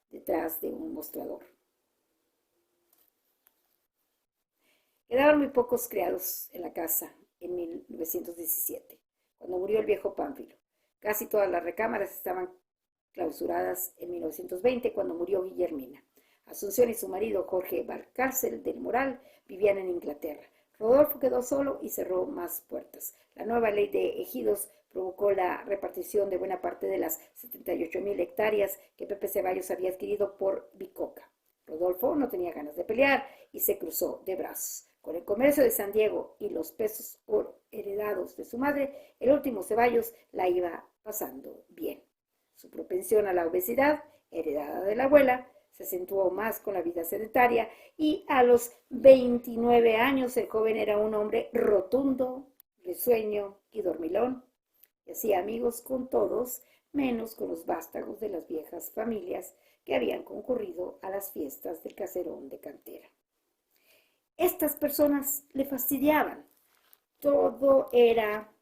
detrás de un mostrador. Quedaban muy pocos criados en la casa en 1917, cuando murió el viejo Pánfilo. Casi todas las recámaras estaban clausuradas en 1920, cuando murió Guillermina. Asunción y su marido Jorge Valcárcel del Moral vivían en Inglaterra. Rodolfo quedó solo y cerró más puertas. La nueva ley de ejidos provocó la repartición de buena parte de las 78,000 hectáreas que Pepe Ceballos había adquirido por bicoca. Rodolfo no tenía ganas de pelear y se cruzó de brazos. Con el comercio de San Diego y los pesos oro heredados de su madre, el último Ceballos la iba pasando bien. Su propensión a la obesidad, heredada de la abuela, se acentuó más con la vida sedentaria y a los 29 años el joven era un hombre rotundo, risueño y dormilón, y hacía amigos con todos, menos con los vástagos de las viejas familias que habían concurrido a las fiestas del caserón de cantera. Estas personas le fastidiaban. Todo era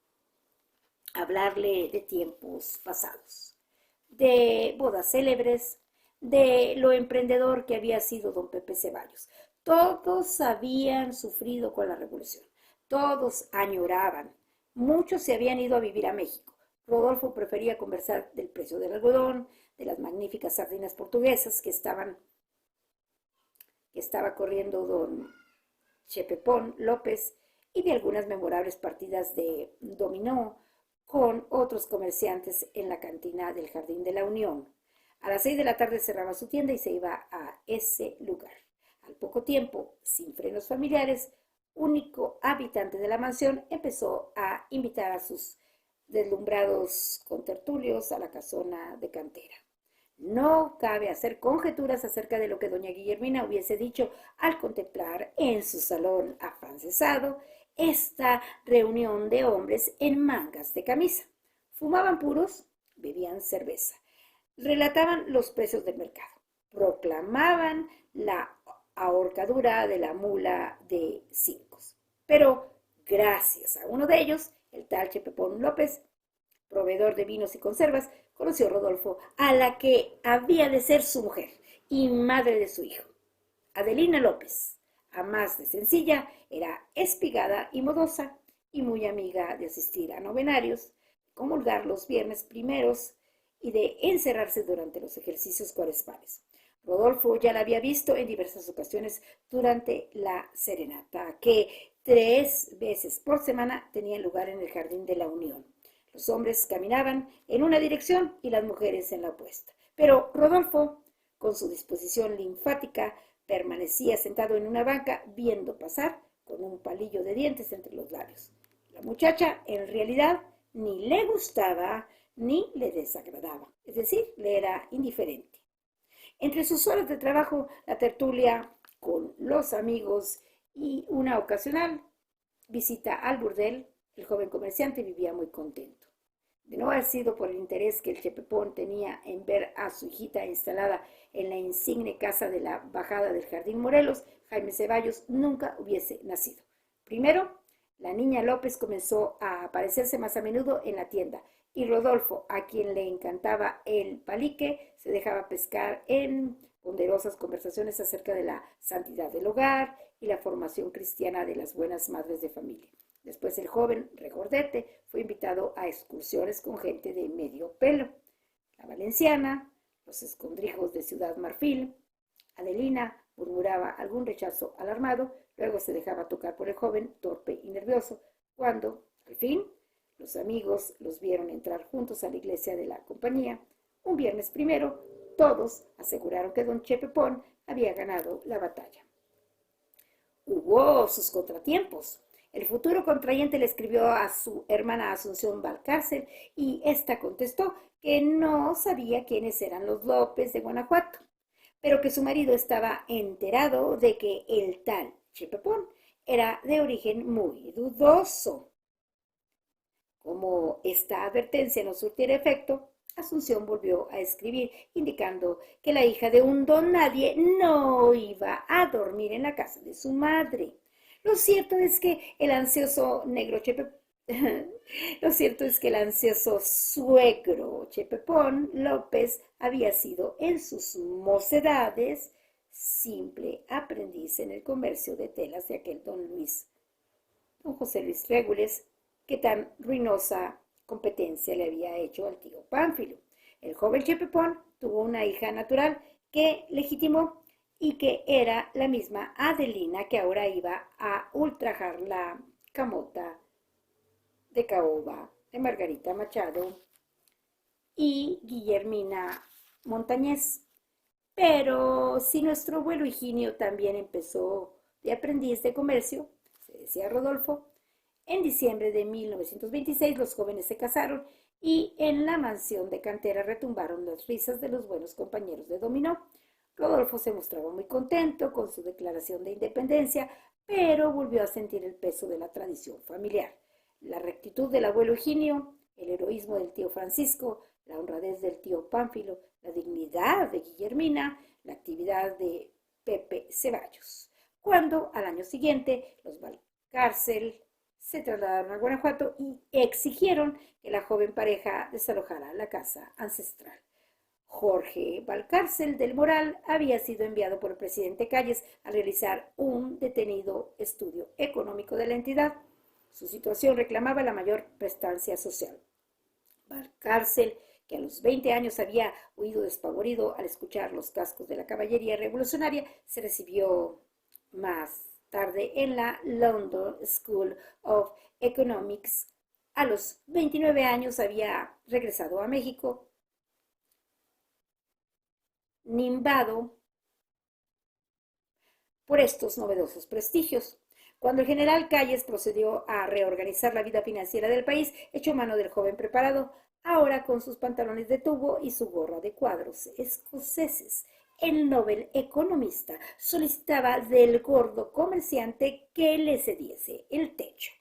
hablarle de tiempos pasados, de bodas célebres, de lo emprendedor que había sido don Pepe Ceballos. Todos habían sufrido con la revolución, todos añoraban, muchos se habían ido a vivir a México. Rodolfo prefería conversar del precio del algodón, de las magníficas sardinas portuguesas que estaba corriendo don Chepepón López y de algunas memorables partidas de dominó con otros comerciantes en la cantina del Jardín de la Unión. A las 6 de la tarde cerraba su tienda y se iba a ese lugar. Al poco tiempo, sin frenos familiares, único habitante de la mansión, empezó a invitar a sus deslumbrados contertulios a la casona de cantera. No cabe hacer conjeturas acerca de lo que doña Guillermina hubiese dicho al contemplar en su salón afrancesado esta reunión de hombres en mangas de camisa. Fumaban puros, bebían cerveza, relataban los precios del mercado, proclamaban la ahorcadura de la mula de Cincos. Pero gracias a uno de ellos, el tal Chepepón López, proveedor de vinos y conservas, conoció Rodolfo a la que había de ser su mujer y madre de su hijo. Adelina López, a más de sencilla, era espigada y modosa y muy amiga de asistir a novenarios, comulgar los viernes primeros y de encerrarse durante los ejercicios cuaresmales. Rodolfo ya la había visto en diversas ocasiones durante la serenata, que 3 veces por semana tenía lugar en el Jardín de la Unión. Los hombres caminaban en una dirección y las mujeres en la opuesta. Pero Rodolfo, con su disposición linfática, permanecía sentado en una banca viendo pasar con un palillo de dientes entre los labios. La muchacha, en realidad, ni le gustaba ni le desagradaba, es decir, le era indiferente. Entre sus horas de trabajo, la tertulia con los amigos y una ocasional visita al burdel, el joven comerciante vivía muy contento. De no haber sido por el interés que el Chepepón tenía en ver a su hijita instalada en la insigne casa de la bajada del Jardín Morelos, Jaime Ceballos nunca hubiese nacido. Primero, la niña López comenzó a aparecerse más a menudo en la tienda y Rodolfo, a quien le encantaba el palique, se dejaba pescar en ponderosas conversaciones acerca de la santidad del hogar y la formación cristiana de las buenas madres de familia. Después el joven regordete fue invitado a excursiones con gente de medio pelo. La valenciana, los escondrijos de Ciudad Marfil. Adelina murmuraba algún rechazo alarmado, luego se dejaba tocar por el joven, torpe y nervioso, cuando, al fin, los amigos los vieron entrar juntos a la iglesia de la compañía. Un viernes primero, todos aseguraron que don Chepepón había ganado la batalla. Hubo sus contratiempos. El futuro contrayente le escribió a su hermana Asunción Valcárcel y ésta contestó que no sabía quiénes eran los López de Guanajuato, pero que su marido estaba enterado de que el tal Chepepón era de origen muy dudoso. Como esta advertencia no surtiera efecto, Asunción volvió a escribir indicando que la hija de un don nadie no iba a dormir en la casa de su madre. Lo cierto es que el ansioso suegro Chepepón López había sido en sus mocedades simple aprendiz en el comercio de telas de aquel don José Luis Régules, que tan ruinosa competencia le había hecho al tío Pánfilo. El joven Chepepón tuvo una hija natural que legitimó y que era la misma Adelina que ahora iba a ultrajar la camota de caoba de Margarita Machado y Guillermina Montañez. Pero si nuestro abuelo Higinio también empezó de aprendiz de comercio, se decía Rodolfo, en diciembre de 1926 los jóvenes se casaron y en la mansión de cantera retumbaron las risas de los buenos compañeros de dominó. Rodolfo se mostraba muy contento con su declaración de independencia, pero volvió a sentir el peso de la tradición familiar. La rectitud del abuelo Higinio, el heroísmo del tío Francisco, la honradez del tío Pánfilo, la dignidad de Guillermina, la actividad de Pepe Ceballos. Cuando al año siguiente los Valcárcel se trasladaron a Guanajuato y exigieron que la joven pareja desalojara la casa ancestral. Jorge Valcárcel del Moral había sido enviado por el presidente Calles a realizar un detenido estudio económico de la entidad. Su situación reclamaba la mayor prestancia social. Valcárcel, que a los 20 años había huido despavorido al escuchar los cascos de la caballería revolucionaria, se recibió más tarde en la London School of Economics. A los 29 años había regresado a México, nimbado por estos novedosos prestigios. Cuando el general Calles procedió a reorganizar la vida financiera del país, echó mano del joven preparado, ahora con sus pantalones de tubo y su gorra de cuadros escoceses. El novel economista solicitaba del gordo comerciante que le cediese el techo.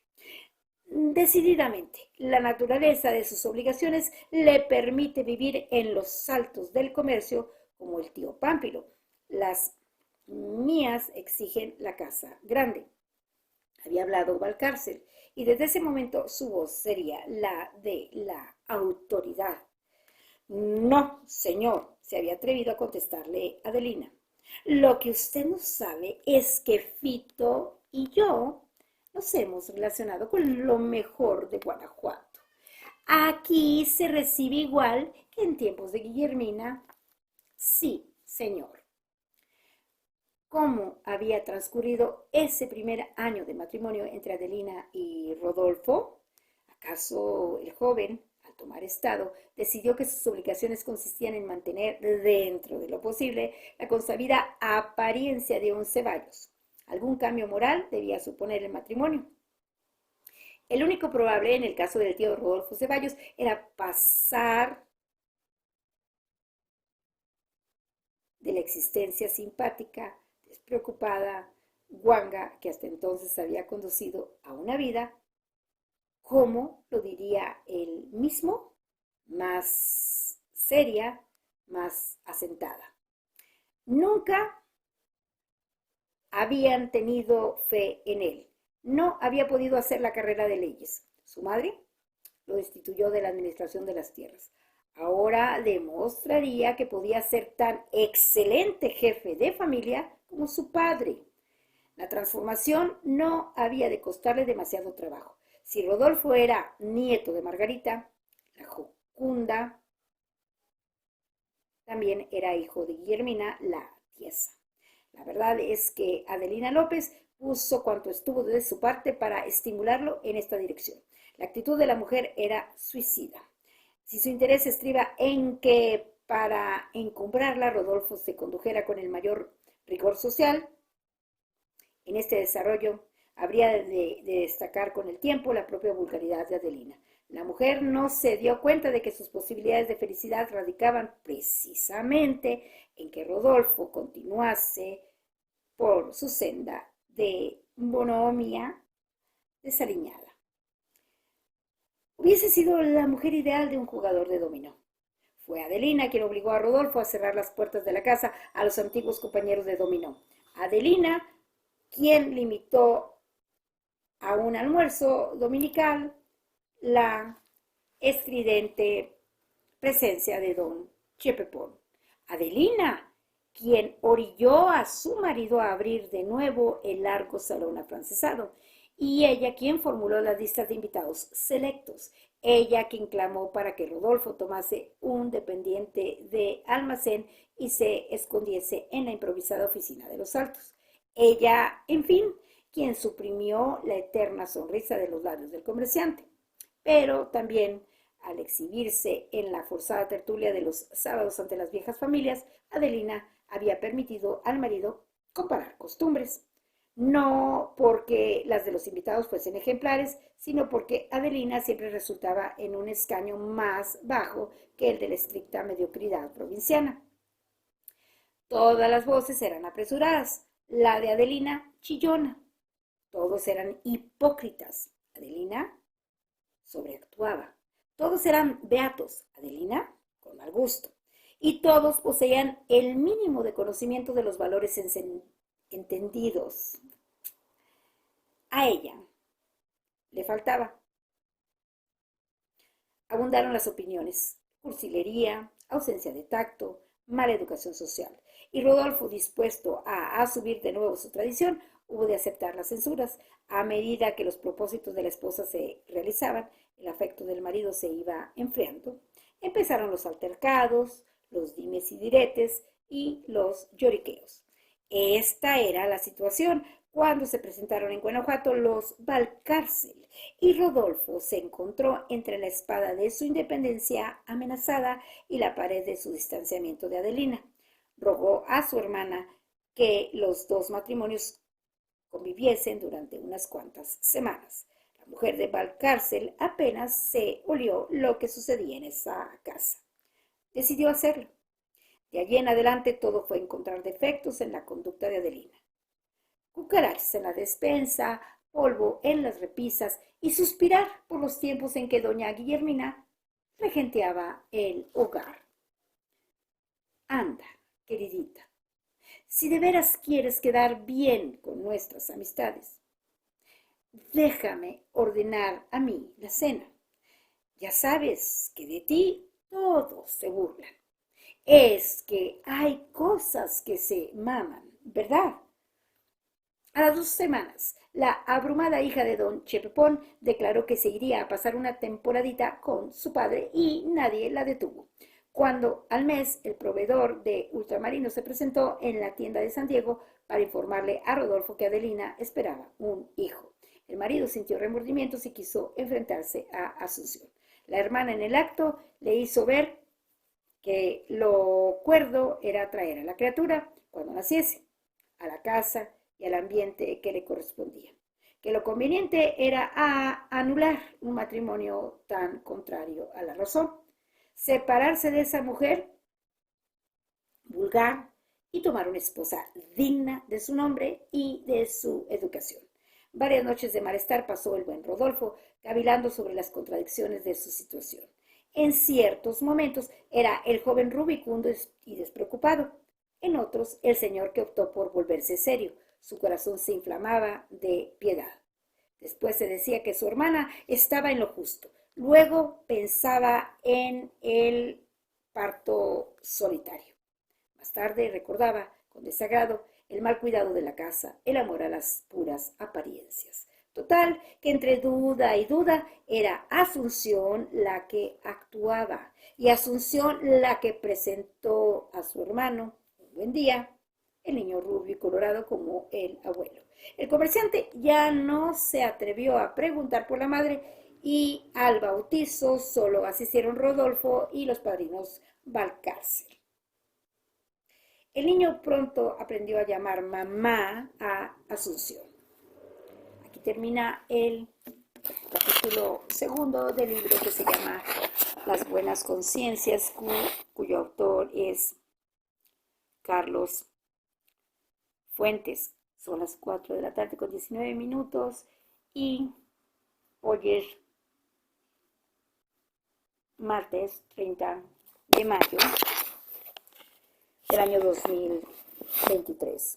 Decididamente, la naturaleza de sus obligaciones le permite vivir en los saltos del comercio como el tío Pámpilo. Las mías exigen la casa grande. Había hablado Valcárcel y desde ese momento su voz sería la de la autoridad. No, señor, se había atrevido a contestarle Adelina. Lo que usted no sabe es que Fito y yo nos hemos relacionado con lo mejor de Guanajuato. Aquí se recibe igual que en tiempos de Guillermina. Sí, señor. ¿Cómo había transcurrido ese primer año de matrimonio entre Adelina y Rodolfo? ¿Acaso el joven, al tomar estado, decidió que sus obligaciones consistían en mantener dentro de lo posible la consabida apariencia de un Ceballos? Algún cambio moral debía suponer el matrimonio. El único probable en el caso del tío Rodolfo Ceballos era pasar de la existencia simpática, despreocupada Wanga, que hasta entonces había conducido a una vida, como lo diría él mismo, más seria, más asentada. Nunca habían tenido fe en él. No había podido hacer la carrera de leyes. Su madre lo destituyó de la administración de las tierras. Ahora demostraría que podía ser tan excelente jefe de familia como su padre. La transformación no había de costarle demasiado trabajo. Si Rodolfo era nieto de Margarita, la Jocunda también era hijo de Guillermina, la tiesa. La verdad es que Adelina López puso cuanto estuvo de su parte para estimularlo en esta dirección. La actitud de la mujer era suicida. Si su interés estriba en que para encumbrarla Rodolfo se condujera con el mayor rigor social, en este desarrollo habría de destacar con el tiempo la propia vulgaridad de Adelina. La mujer no se dio cuenta de que sus posibilidades de felicidad radicaban precisamente en que Rodolfo continuase por su senda de bonomía desaliñada. Hubiese sido la mujer ideal de un jugador de dominó. Fue Adelina quien obligó a Rodolfo a cerrar las puertas de la casa a los antiguos compañeros de dominó. Adelina quien limitó a un almuerzo dominical la estridente presencia de don Chepepón. Adelina, quien orilló a su marido a abrir de nuevo el largo salón afrancesado, y ella quien formuló las listas de invitados selectos, ella quien clamó para que Rodolfo tomase un dependiente de almacén y se escondiese en la improvisada oficina de los Altos. Ella, en fin, quien suprimió la eterna sonrisa de los labios del comerciante. Pero también, al exhibirse en la forzada tertulia de los sábados ante las viejas familias, Adelina había permitido al marido comparar costumbres. No porque las de los invitados fuesen ejemplares, sino porque Adelina siempre resultaba en un escaño más bajo que el de la estricta mediocridad provinciana. Todas las voces eran apresuradas, la de Adelina chillona. Todos eran hipócritas. Adelina sobreactuaba. Todos eran beatos. Adelina con mal gusto. Y todos poseían el mínimo de conocimiento de los valores entendidos. A ella le faltaba. Abundaron las opiniones, cursilería, ausencia de tacto, mala educación social. Y Rodolfo, dispuesto a asumir de nuevo su tradición, hubo de aceptar las censuras. A medida que los propósitos de la esposa se realizaban, el afecto del marido se iba enfriando. Empezaron los altercados, los dimes y diretes y los lloriqueos. Esta era la situación cuando se presentaron en Guanajuato los Valcárcel y Rodolfo se encontró entre la espada de su independencia amenazada y la pared de su distanciamiento de Adelina. Rogó a su hermana que los dos matrimonios conviviesen durante unas cuantas semanas. La mujer de Valcárcel apenas se olió lo que sucedía en esa casa. Decidió hacerlo. De allí en adelante todo fue encontrar defectos en la conducta de Adelina. Cucarachas en la despensa, polvo en las repisas y suspirar por los tiempos en que doña Guillermina regenteaba el hogar. Anda, queridita, si de veras quieres quedar bien con nuestras amistades, déjame ordenar a mí la cena. Ya sabes que de ti todos se burlan. Es que hay cosas que se maman, ¿verdad? A las 2 semanas, la abrumada hija de don Chepepón declaró que se iría a pasar una temporadita con su padre y nadie la detuvo. Cuando al mes el proveedor de ultramarinos se presentó en la tienda de San Diego para informarle a Rodolfo que Adelina esperaba un hijo. El marido sintió remordimientos y quiso enfrentarse a Asunción. La hermana en el acto le hizo ver que lo cuerdo era traer a la criatura cuando naciese a la casa y al ambiente que le correspondía, que lo conveniente era anular un matrimonio tan contrario a la razón, separarse de esa mujer vulgar y tomar una esposa digna de su nombre y de su educación. Varias noches de malestar pasó el buen Rodolfo, cavilando sobre las contradicciones de su situación. En ciertos momentos era el joven rubicundo y despreocupado. En otros, el señor que optó por volverse serio. Su corazón se inflamaba de piedad. Después se decía que su hermana estaba en lo justo. Luego pensaba en el parto solitario. Más tarde recordaba con desagrado el mal cuidado de la casa, el amor a las puras apariencias. Total, que entre duda y duda era Asunción la que actuaba y Asunción la que presentó a su hermano un buen día, el niño rubio y colorado como el abuelo. El comerciante ya no se atrevió a preguntar por la madre y al bautizo solo asistieron Rodolfo y los padrinos Valcárcel. El niño pronto aprendió a llamar mamá a Asunción. Aquí termina el capítulo segundo del libro que se llama Las Buenas Conciencias, cuyo autor es Carlos Fuentes. Son las 4 de la tarde con 19 minutos y hoy es martes 30 de mayo del año 2023.